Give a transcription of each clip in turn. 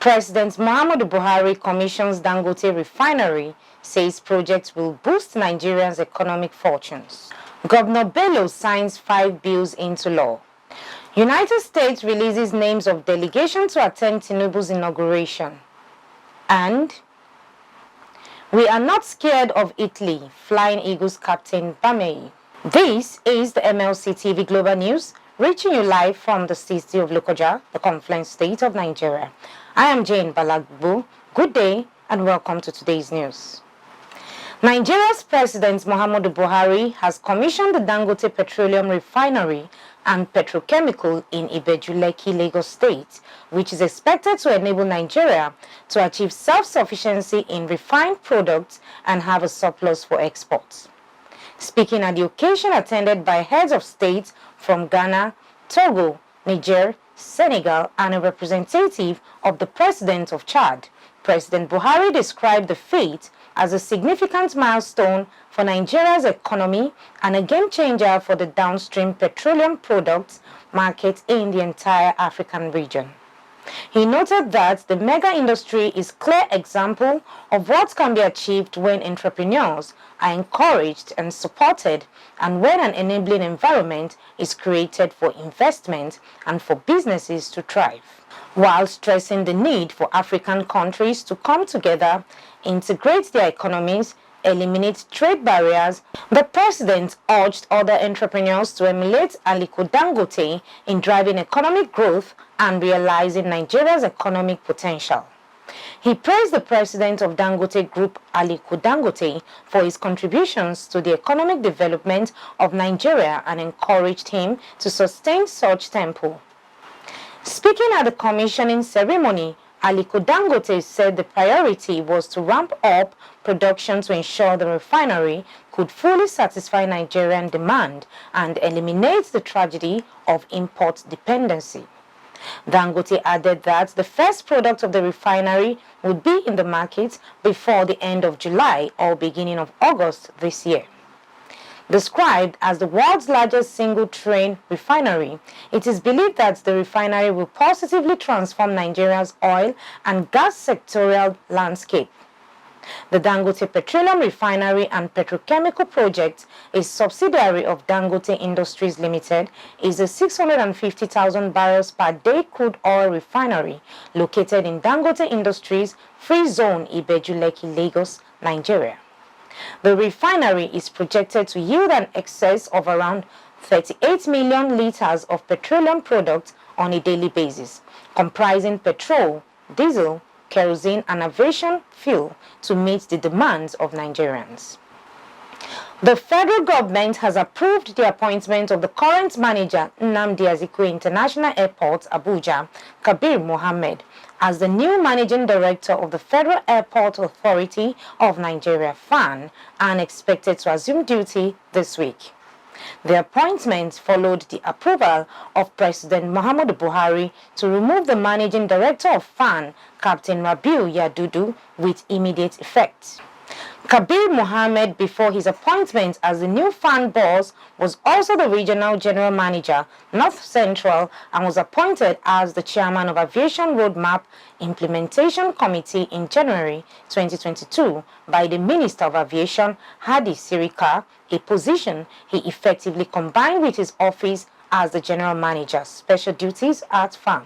President Muhammadu Buhari commissions Dangote Refinery, says project will boost Nigeria's economic fortunes. Governor Bello signs 5 bills into law. United States releases names of delegations to attend Tinubu's inauguration. And we are not scared of Italy, Flying Eagles captain Bamei. This is the MLC TV Global News, reaching you live from the city of Lokoja, the Confluence State of Nigeria. I am Jane Balagbu. Good day and welcome to today's news. Nigeria's President Muhammadu Buhari has commissioned the Dangote Petroleum Refinery and Petrochemical in Ibeju-Lekki, Lagos State, which is expected to enable Nigeria to achieve self-sufficiency in refined products and have a surplus for exports. Speaking at the occasion attended by heads of state from Ghana, Togo, Niger, Senegal, and a representative of the President of Chad, President Buhari described the feat as a significant milestone for Nigeria's economy and a game changer for the downstream petroleum products market in the entire African region. He noted that the mega industry is a clear example of what can be achieved when entrepreneurs are encouraged and supported, and when an enabling environment is created for investment and for businesses to thrive, while stressing the need for African countries to come together, integrate their economies, eliminate trade barriers. The president urged other entrepreneurs to emulate Aliko Dangote in driving economic growth and realizing Nigeria's economic potential. He praised the president of Dangote Group, Aliko Dangote, for his contributions to the economic development of Nigeria and encouraged him to sustain such tempo. Speaking at the commissioning ceremony, Aliko Dangote said the priority was to ramp up production to ensure the refinery could fully satisfy Nigerian demand and eliminate the tragedy of import dependency. Dangote added that the first product of the refinery would be in the market before the end of July or beginning of August this year. Described as the world's largest single-train refinery, it is believed that the refinery will positively transform Nigeria's oil and gas sectorial landscape. The Dangote Petroleum Refinery and Petrochemical Project, a subsidiary of Dangote Industries Limited, is a 650,000 barrels per day crude oil refinery located in Dangote Industries Free Zone, Ibeju-Lekki, Lagos, Nigeria. The refinery is projected to yield an excess of around 38 million liters of petroleum products on a daily basis, comprising petrol, diesel, kerosene, and aviation fuel to meet the demands of Nigerians. The federal government has approved the appointment of the current manager, Nnamdi Azikiwe International Airport, Abuja, Kabir Mohammed, as the new managing director of the Federal Airport Authority of Nigeria, FAN, and expected to assume duty this week. The appointment followed the approval of President Muhammadu Buhari to remove the managing director of FAN, Captain Rabiu Yadudu, with immediate effect. Kabir Mohammed, before his appointment as the new FAN boss, was also the regional general manager, North Central, and was appointed as the chairman of Aviation Roadmap Implementation Committee in January 2022 by the Minister of Aviation, Hadi Sirika, a position he effectively combined with his office as the general manager, special duties at FAN.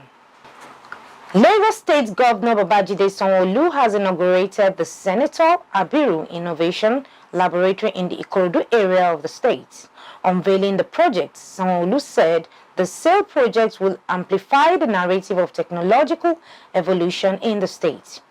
Lagos State Governor Babajide SANWO-OLU has inaugurated the Senator Abiru Innovation Laboratory in the Ikorodu area of the state. Unveiling the project, SANWO-OLU said the SAIL project will amplify the narrative of technological evolution in the state.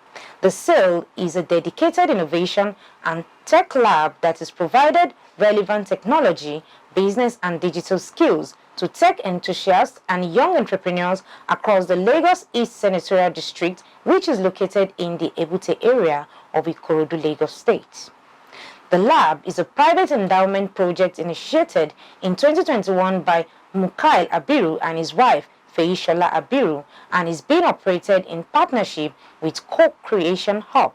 The SAIL is a dedicated innovation and tech lab that is provided relevant technology, business and digital skills to tech enthusiasts and young entrepreneurs across the Lagos East Senatorial District, which is located in the Ebute area of Ikorodu, Lagos State. The lab is a private endowment project initiated in 2021 by Mukail Abiru and his wife, Feishola Abiru, and is being operated in partnership with Co-Creation Hub.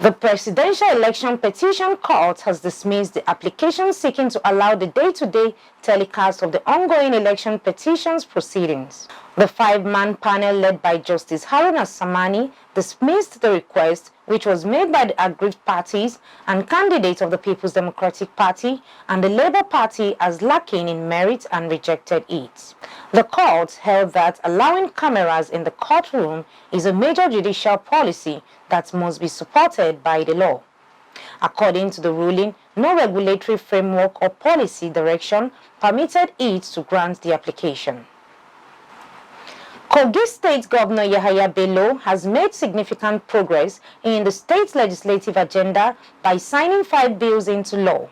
The Presidential Election Petition Court has dismissed the application seeking to allow the day-to-day telecast of the ongoing election petitions proceedings. The 5-man panel led by Justice Haruna Samani dismissed the request, which was made by the aggrieved parties and candidates of the People's Democratic Party and the Labour Party as lacking in merit and rejected it. The court held that allowing cameras in the courtroom is a major judicial policy that must be supported by the law. According to the ruling, no regulatory framework or policy direction permitted it to grant the application. Kogi State Governor Yahaya Bello has made significant progress in the state legislative agenda by signing 5 bills into law.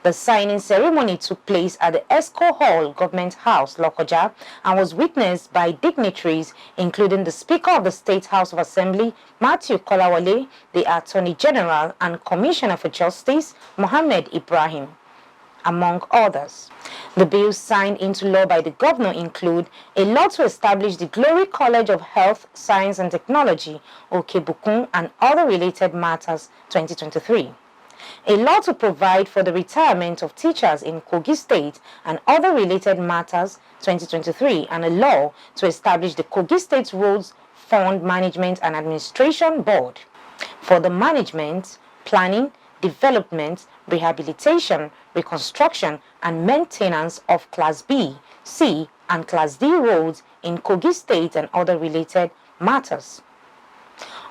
The signing ceremony took place at the ESCO Hall Government House, Lokoja, and was witnessed by dignitaries including the Speaker of the State House of Assembly, Matthew Kolawole, the Attorney General and Commissioner for Justice, Mohammed Ibrahim, among others. The bills signed into law by the governor include a law to establish the Glory College of Health, Science and Technology, Okebukun, and other related matters 2023. A law to provide for the retirement of teachers in Kogi State and other related matters 2023, and a law to establish the Kogi State Roads Fund Management and Administration Board for the management, planning, development, rehabilitation, reconstruction, and maintenance of Class B, C, and Class D roads in Kogi State and other related matters.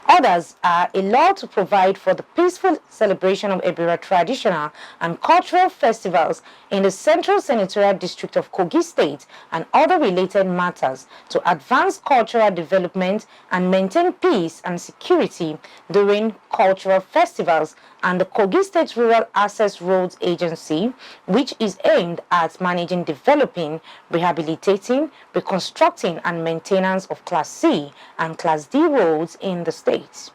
Others are a law to provide for the peaceful celebration of Ebira traditional and cultural festivals in the Central Senatorial District of Kogi State and other related matters to advance cultural development and maintain peace and security during cultural festivals, and the Kogi State Rural Access Roads Agency, which is aimed at managing, developing, rehabilitating, reconstructing, and maintenance of Class C and Class D roads in the state.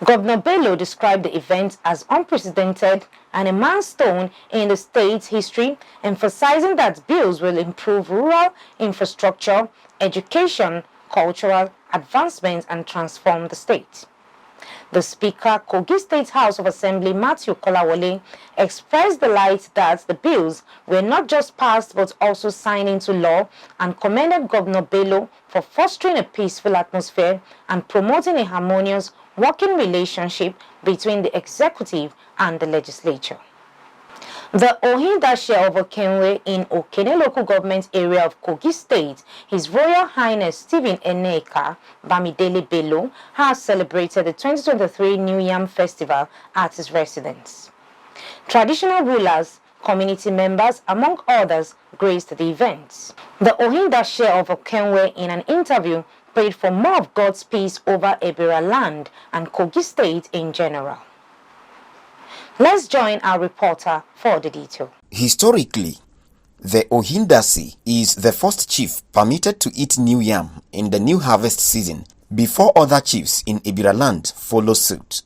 Governor Bello described the event as unprecedented and a milestone in the state's history, emphasizing that bills will improve rural infrastructure, education, cultural advancements, and transform the state. The Speaker, Kogi State House of Assembly, Matthew Kolawole, expressed delight that the bills were not just passed but also signed into law, and commended Governor Bello for fostering a peaceful atmosphere and promoting a harmonious working relationship between the executive and the legislature. The Ohindashe of Okenwe in Okene local government area of Kogi State, His Royal Highness Stephen Eneka Bamidele Bello, has celebrated the 2023 New Yam Festival at his residence. Traditional rulers, community members, among others, graced the event. The Ohindashe of Okenwe, in an interview, prayed for more of God's peace over Ebira land and Kogi State in general. Let's join our reporter for the detail. Historically, the Ohindasi is the first chief permitted to eat new yam in the new harvest season before other chiefs in Ebira land follow suit.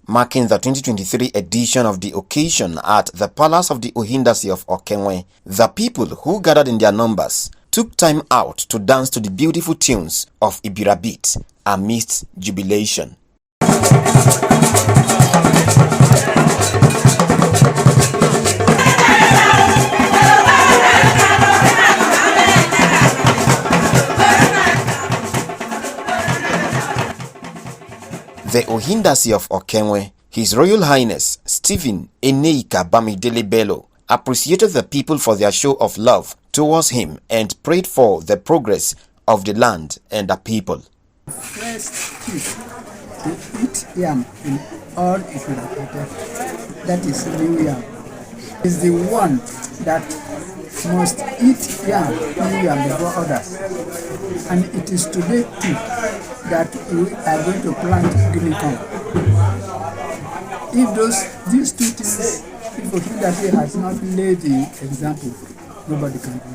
Marking the 2023 edition of the occasion at the Palace of the Ohindasi of Okenwe, the people who gathered in their numbers took time out to dance to the beautiful tunes of Ebira beat amidst jubilation. The Ohindasi of Okenwe, His Royal Highness Stephen Eneka Bamidele Bello, appreciated the people for their show of love towards him and prayed for the progress of the land and the people. First chief to eat yam in all Ebira, that is new yam, is the one that must eat new yam before others. And it is today too that we are going to plant guinea corn. If these two things, if Ohindasi has not laid the example, nobody can do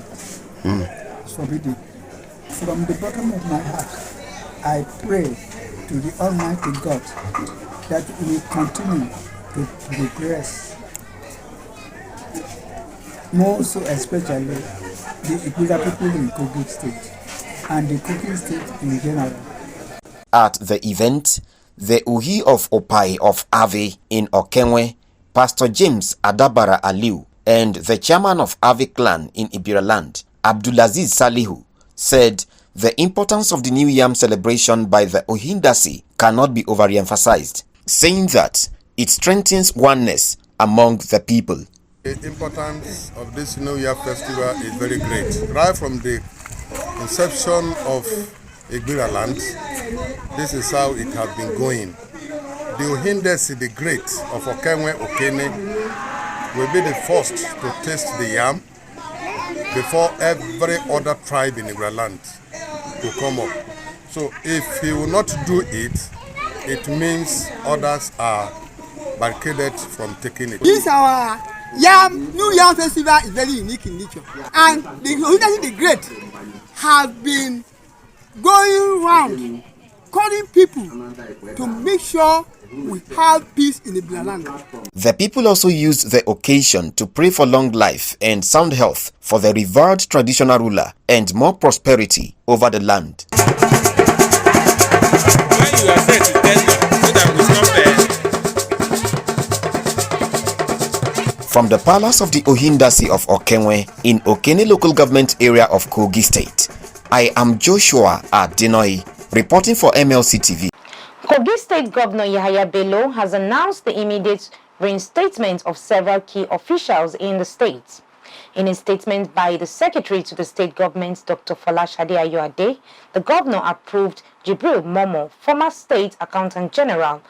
it. It's forbidden. From the bottom of my heart, I pray to the Almighty God that we continue to progress. More so especially the Ebira people in Kogi State and the Kogi State in general. At the event, the Uhi of Opai of Ave in Okenwe, Pastor James Adabara Aliu, and the chairman of Ave clan in Ebira land, Abdulaziz Salihu, said The importance of the New Yam celebration by the Ohindasi cannot be overemphasized, saying that it strengthens oneness among the people. The importance of this New Year festival is very great. Right from the inception of Igbira land, this is how it has been going. The Ohindasi, the great of Okenwe Okene, will be the first to taste the yam before every other tribe in Igbira land will come up. So if he will not do it, it means others are barricaded from taking it. This our New Yam Festival is very unique in nature, and the Ohindasi the Great have been going around calling people to make sure we have peace in the land. The people also used the occasion to pray for long life and sound health for the revered traditional ruler and more prosperity over the land. When you are said to tell them so that we stop From the palace of the Ohindasi of Okenwe in Okene local government area of Kogi State, I am Joshua Adinoy, reporting for MLC TV. Kogi State Governor Yahaya Bello has announced the immediate reinstatement of several key officials in the state. In a statement by the Secretary to the State Government, Dr. Folashade Ayoade, the governor approved Jibril Momo, former State Accountant General,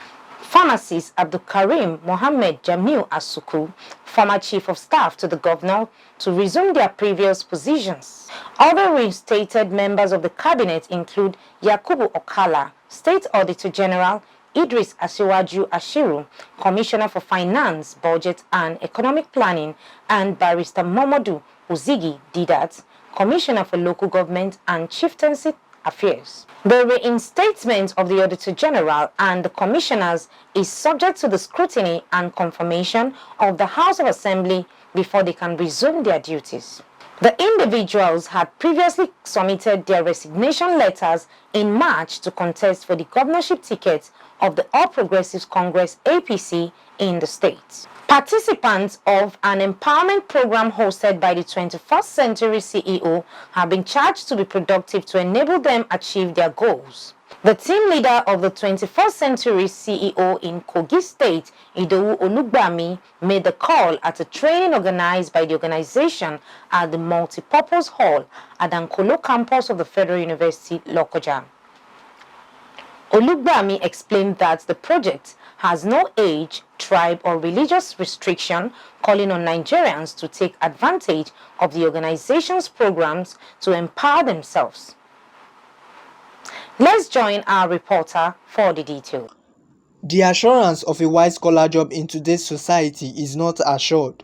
Pharmacist Abdul Karim Mohammed Jamil Asuku, former Chief of Staff to the governor, to resume their previous positions. Other reinstated members of the cabinet include Yakubu Okala, State Auditor General, Idris Asiwaju Ashiru, Commissioner for Finance, Budget and Economic Planning, and Barrister Momodu Uzigi Didat, Commissioner for Local Government and Chieftaincy Affairs. The reinstatement of the Auditor General and the Commissioners is subject to the scrutiny and confirmation of the House of Assembly before they can resume their duties. The individuals had previously submitted their resignation letters in March to contest for the governorship ticket of the All Progressives Congress APC in the state. Participants of an empowerment program hosted by the 21st Century CEO have been charged to be productive to enable them achieve their goals. The team leader of the 21st Century CEO in Kogi State, SANWO-OLU, made the call at a training organized by the organization at the Multipurpose Hall at Dankolo campus of the Federal University, Lokoja. Olugbami explained that the project has no age, tribe, or religious restriction, calling on Nigerians to take advantage of the organization's programs to empower themselves. Let's join our reporter for the detail. The assurance of a white-collar job in today's society is not assured,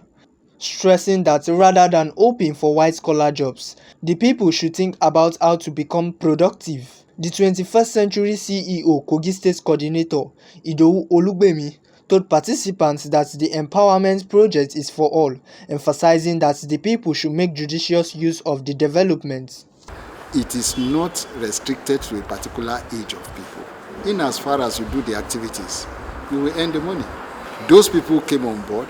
stressing that rather than hoping for white-collar jobs, the people should think about how to become productive. The 21st Century CEO, Kogi State Coordinator, SANWO-OLU, told participants that the empowerment project is for all, emphasizing that the people should make judicious use of the development. It is not restricted to a particular age of people. In as far as you do the activities, you will earn the money. Those people came on board,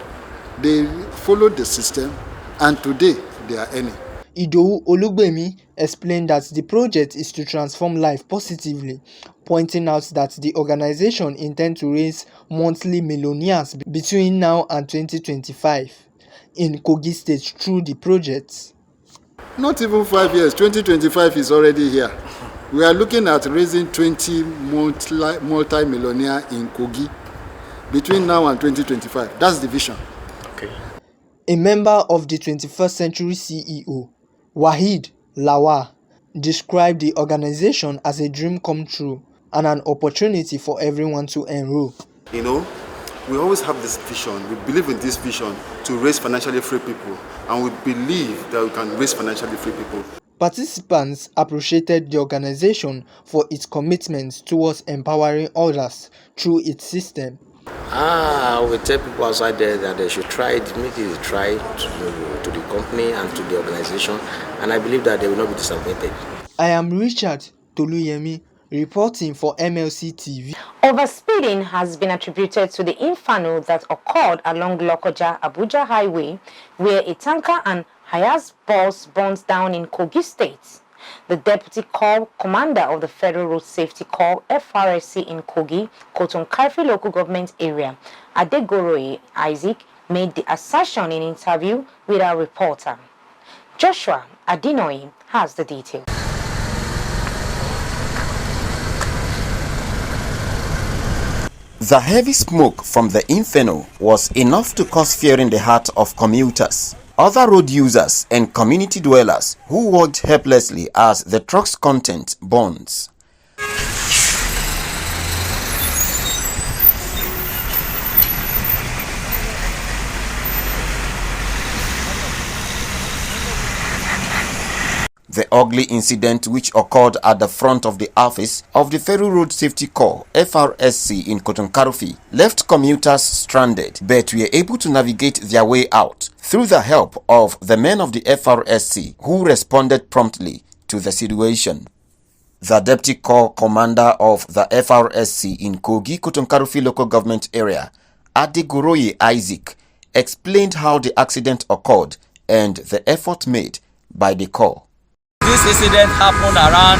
they followed the system, and today they are earning. SANWO-OLU explained that the project is to transform life positively, pointing out that the organization intends to raise monthly millionaires between now and 2025 in Kogi State through the project. Not even 5 years, 2025 is already here. We are looking at raising 20 multi-millionaires in Kogi between now and 2025. That's the vision. Okay. A member of the 21st Century CEO, Wahid Lawa, described the organization as a dream come true and an opportunity for everyone to enroll. You know, we always have this vision. We believe in this vision to raise financially free people, and we believe that we can raise financially free people. Participants appreciated the organization for its commitment towards empowering others through its system. I will tell people outside there that they should try it, immediately try to the company and to the organization, and I believe that they will not be disappointed. I am Richard Toluyemi, reporting for MLC TV. Overspeeding has been attributed to the inferno that occurred along Lokoja-Abuja Highway, where a tanker and Hiace bus burnt down in Kogi State. The Deputy Corps Commander of the Federal Road Safety Corps, FRSC in Kogi, Koton-Karfi local government area, Adegoroye Isaac, made the assertion in an interview with our reporter. Joshua Adinoyi has the details. The heavy smoke from the inferno was enough to cause fear in the heart of commuters, other road users and community dwellers who walked helplessly as the truck's content burns. The ugly incident, which occurred at the front of the office of the Federal Road Safety Corps (FRSC) in Koton-Karfi, left commuters stranded, but were able to navigate their way out through the help of the men of the FRSC, who responded promptly to the situation. The Deputy Corps Commander of the FRSC in Kogi, Koton-Karfi local government area, Adegoroye Isaac, explained how the accident occurred and the effort made by the Corps. This incident happened around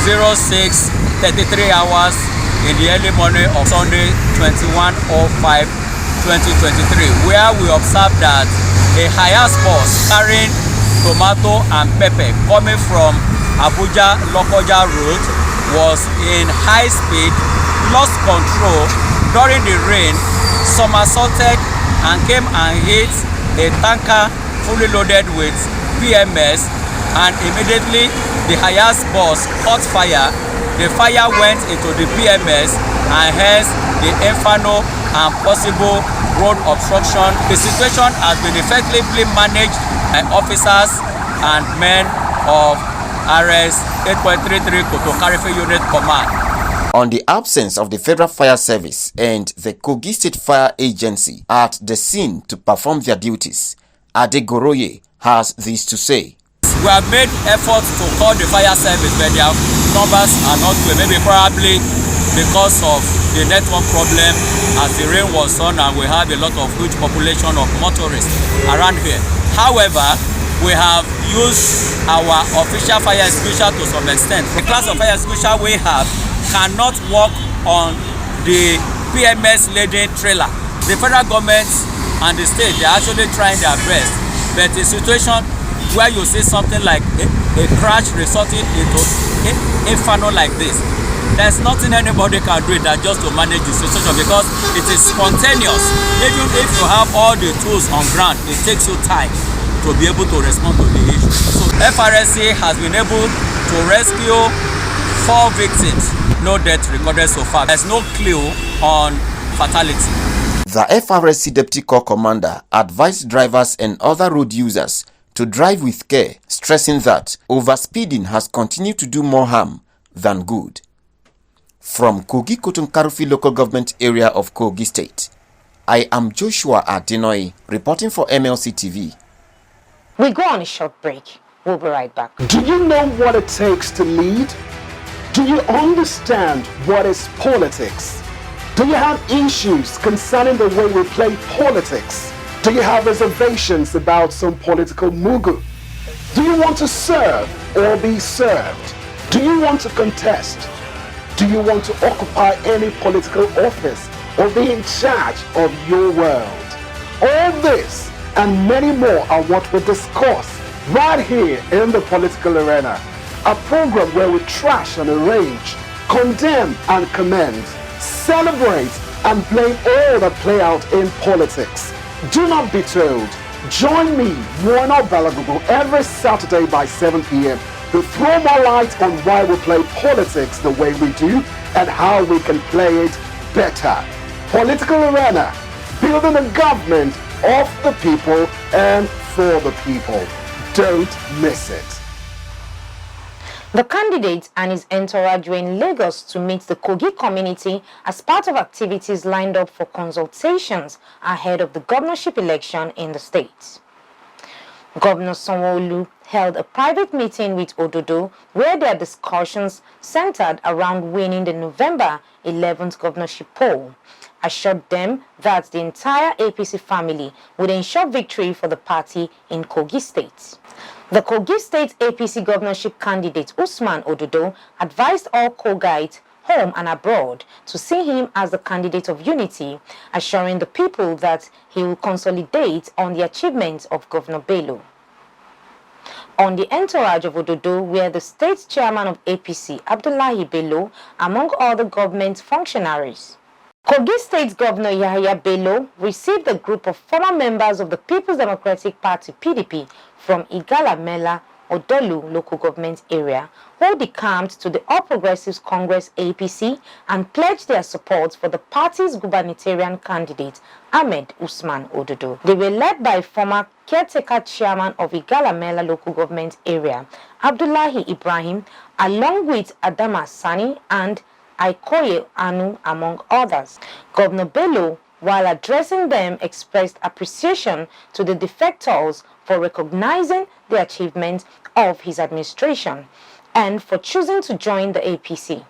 06:33 hours in the early morning of Sunday 21/05/2023, where we observed that a Hiace bus carrying tomato and pepper coming from Abuja-Lokoja Road was in high speed, lost control during the rain, somersaulted and came and hit a tanker fully loaded with PMS, and immediately the Hiace bus caught fire. The fire went into the PMS and hence the inferno and possible road obstruction. The situation has been effectively managed by officers and men of RS 8.33 Koton-Karfi Unit Command. On the absence of the Federal Fire Service and the Kogi State Fire Agency at the scene to perform their duties, Adegoroye has this to say. We have made efforts to call the fire service, but their numbers are not good. Maybe probably because of the network problem as the rain was on and we have a lot of huge population of motorists around here. However, we have used our official fire extinguisher to some extent. The class of fire extinguisher we have cannot work on the PMS laden trailer. The federal government and the state, they are actually trying their best, but the situation where you see something like a crash resulting into inferno like this, there's nothing anybody can do that just to manage the situation, because it is spontaneous. Even if you have all the tools on ground, it takes you time to be able to respond to the issue. So FRSC has been able to rescue 4 victims. No death recorded so far. There's no clue on fatality. The FRSC Deputy Corps Commander advised drivers and other road users to drive with care, stressing that overspeeding has continued to do more harm than good. From Kogi Koton-Karfi local government area of Kogi State, I am Joshua Adinoyi, reporting for MLC TV. We go on a short break. We'll be right back. Do you know what it takes to lead? Do you understand what is politics? Do you have issues concerning the way we play politics? Do you have reservations about some political mugu? Do you want to serve or be served? Do you want to contest? Do you want to occupy any political office or be in charge of your world? All this and many more are what we discuss right here in the political arena. A program where we trash and rage, condemn and commend, celebrate and blame all that play out in politics. Do not be told. Join me, Moana Balagugu, every Saturday by 7 p.m. to throw more light on why we play politics the way we do and how we can play it better. Political Arena, building a government of the people and for the people. Don't miss it. The candidate and his entourage were in Lagos to meet the Kogi community as part of activities lined up for consultations ahead of the governorship election in the state. Governor SANWO-OLU held a private meeting with ODODO where their discussions centered around winning the November 11th governorship poll, assured them that the entire APC family would ensure victory for the party in KOGI State. The KOGI State APC governorship candidate USMAN ODODO advised all KOGItes home and abroad to see him as the candidate of unity, assuring the people that he will consolidate on the achievements of Governor Bello. On the entourage of ODODO were the state chairman of APC, Abdullahi Bello, among other government functionaries. Kogi State Governor Yahya Bello received a group of former members of the People's Democratic Party (PDP) from Igalamela, Odolu local government area, who decamped to the All Progressives Congress (APC) and pledged their support for the party's gubernatorial candidate Ahmed Usman Ododo. They were led by former caretaker chairman of Igalamela local government area, Abdullahi Ibrahim, along with Adama Sani and Aikoye Anu, among others. Governor Bello, while addressing them, expressed appreciation to the defectors for recognizing the achievements of his administration and for choosing to join the APC.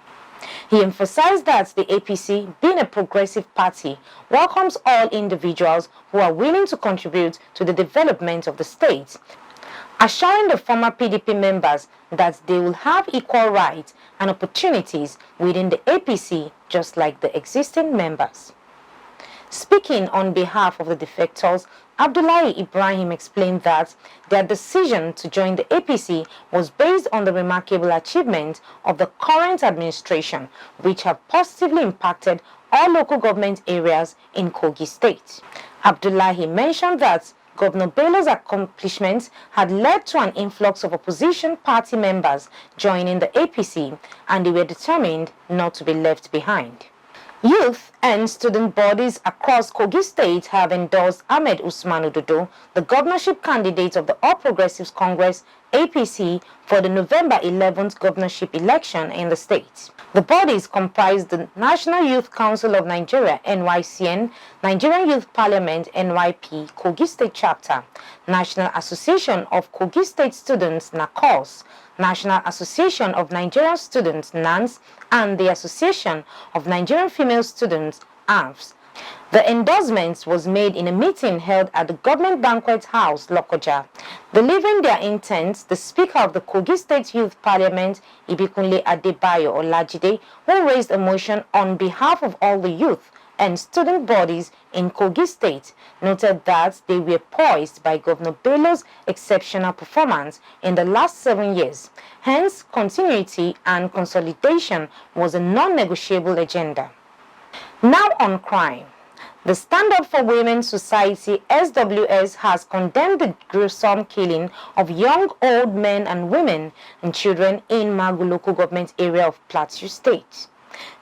He emphasized that the APC, being a progressive party, welcomes all individuals who are willing to contribute to the development of the state, assuring the former PDP members that they will have equal rights and opportunities within the APC just like the existing members. Speaking on behalf of the defectors, Abdullahi Ibrahim explained that their decision to join the APC was based on the remarkable achievement of the current administration, which have positively impacted all local government areas in Kogi State. Abdullahi mentioned that Governor Bello's accomplishments had led to an influx of opposition party members joining the APC, and they were determined not to be left behind. Youth and student bodies across Kogi State have endorsed Ahmed Usman Ododo, the governorship candidate of the All Progressives Congress (APC) for the November 11th governorship election in the state. The bodies comprise the National Youth Council of Nigeria (NYCN), Nigerian Youth Parliament (NYP) Kogi State Chapter, National Association of Kogi State Students (NACOS), National Association of Nigerian Students (NANS), and the Association of Nigerian Female Students (ANFS). The endorsement was made in a meeting held at the Government Banquet House, Lokoja. Delivering their intent, the Speaker of the Kogi State Youth Parliament, Ibikunle Adebayo Olajide, who raised a motion on behalf of all the youth and student bodies in Kogi State, noted that they were poised by Governor Bello's exceptional performance in the last 7 years. Hence, continuity and consolidation was a non-negotiable agenda. Now on crime. The Stand Up for Women Society (SWS) has condemned the gruesome killing of young, old men and women and children in Magu local government area of Plateau State.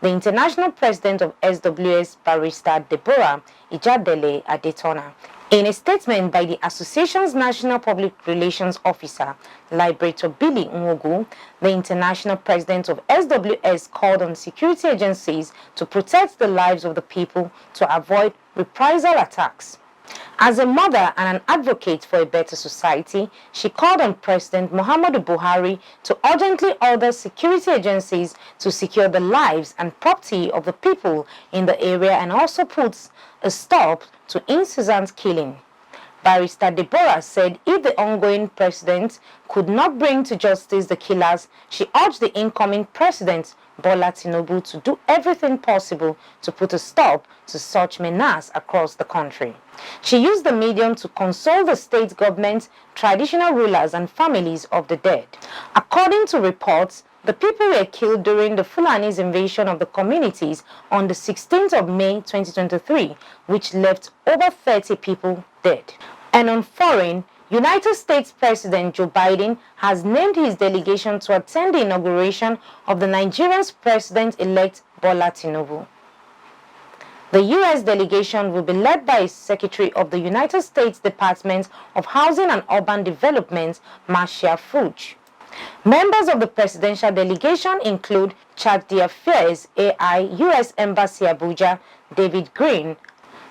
The international president of SWS, Barrister Deborah Ijadele Adetona, in a statement by the association's National Public Relations Officer, Liberator Billy Nwogu, the international president of SWS called on security agencies to protect the lives of the people to avoid reprisal attacks. As a mother and an advocate for a better society, she called on President MUHAMMADU Buhari to urgently order security agencies to secure the lives and property of the people in the area and also puts a stop to incessant killing. Barrister Deborah said if the ongoing president could not bring to justice the killers, she urged the incoming president, Bola Tinubu, to do everything possible to put a stop to such menace across the country. She used the medium to console the state government, traditional rulers and families of the dead. According to reports, the people were killed during the Fulani's invasion of the communities on the 16th of May 2023, which left over 30 people dead. And on foreign, United States President Joe Biden has named his delegation to attend the inauguration of the Nigerian President-elect Bola Tinubu. The U.S. delegation will be led by Secretary of the United States Department of Housing and Urban Development, Marcia Fudge. Members of the presidential delegation include Chad Affairs AI U.S. Embassy Abuja, David Green,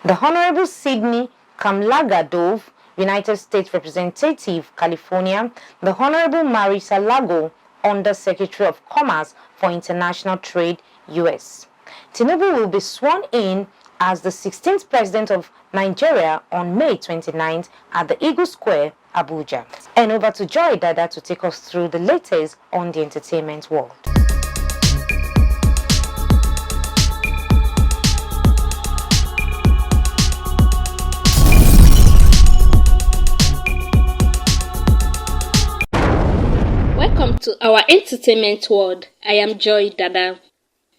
the Honorable Sidney Kamlaga Dove, United States Representative, California, the Honorable Marisa Lago, Under Secretary of Commerce for International Trade, U.S. Tinubu will be sworn in as the 16th President of Nigeria on May 29th at the Eagle Square, Abuja. And over to Joy Dada to take us through the latest on the entertainment world. Welcome to our entertainment world. I am Joy Dada.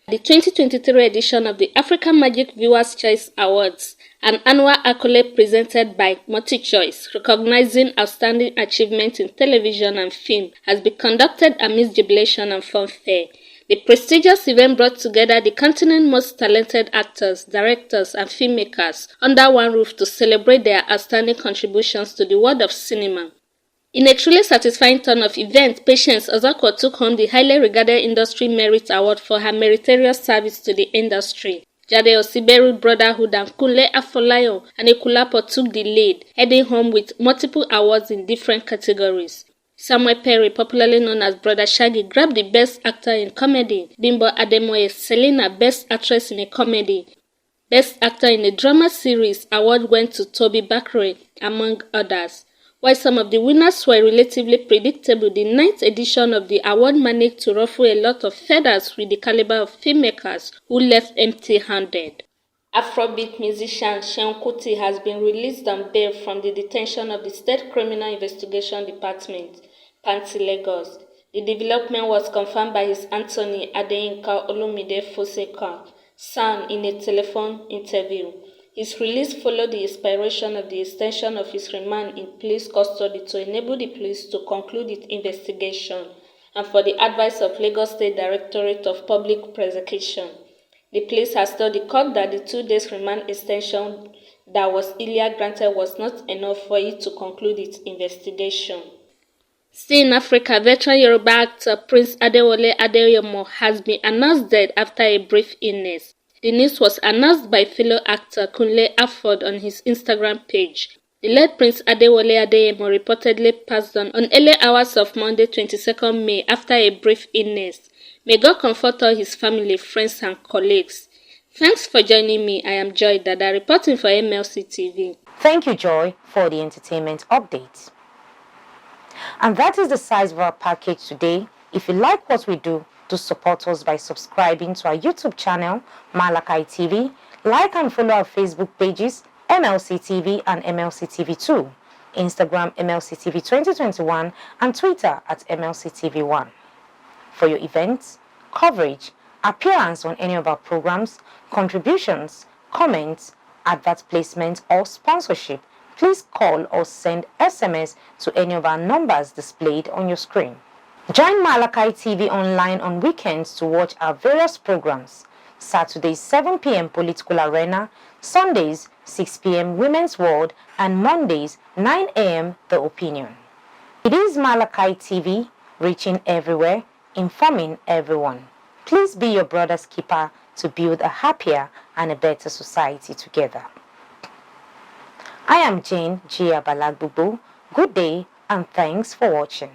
The 2023 edition of the African Magic Viewers' Choice Awards, an annual accolade presented by MultiChoice, recognizing outstanding achievements in television and film, has been conducted amidst jubilation and fanfare. The prestigious event brought together the continent's most talented actors, directors, and filmmakers under one roof to celebrate their outstanding contributions to the world of cinema. In a truly satisfying turn of events, Patience Ozako took home the highly regarded Industry Merit Award for her meritorious service to the industry. Jade Osiberu Brotherhood and Kunle Afolayan and Ekulapo took the lead, heading home with multiple awards in different categories. Samuel Perry, popularly known as Brother Shaggy, grabbed the Best Actor in Comedy. Bimbo Ademoye Selena, Best Actress in a Comedy. Best Actor in a Drama Series award went to Toby Bakre, among others. While some of the winners were relatively predictable, the 9th edition of the award managed to ruffle a lot of feathers with the caliber of filmmakers who left empty-handed. Afrobeat musician Seun Kuti has been released on bail from the detention of the State Criminal Investigation Department, Panti, Lagos. The development was confirmed by his attorney Adeyinka Olumide Foseka, son, in a telephone interview. His release followed the expiration of the extension of his remand in police custody to enable the police to conclude its investigation and for the advice of Lagos State Directorate of Public Prosecution. The police has told the court that the 2 days remand extension that was earlier granted was not enough for it to conclude its investigation. Still in Africa, veteran Yoruba actor Prince Adewale Adeyomo has been announced dead after a brief illness. The news was announced by fellow actor Kunle Afod on his Instagram page. The late Prince Adewale Adeyemo reportedly passed on early hours of Monday 22nd May after a brief illness. May God comfort all his family, friends and colleagues. Thanks for joining me. I am Joy Dada, reporting for MLC TV. Thank you, Joy, for the entertainment update. And that is the size of our package today. If you like what we do support us by subscribing to our YouTube channel, Malachi TV, like and follow our Facebook pages, MLC TV and MLC TV2, Instagram MLC TV 2021, and Twitter at MLC TV1. For your events, coverage, appearance on any of our programs, contributions, comments, advert placement, or sponsorship, please call or send SMS to any of our numbers displayed on your screen. Join Malachi TV online on weekends to watch our various programs. Saturdays 7 p.m. Political Arena, Sundays 6 p.m. Women's World, and Mondays 9 a.m. The Opinion. It is Malachi TV, reaching everywhere, informing everyone. Please be your brother's keeper to build a happier and a better society together. I am Jane Gia Balagbubu. Good day and thanks for watching.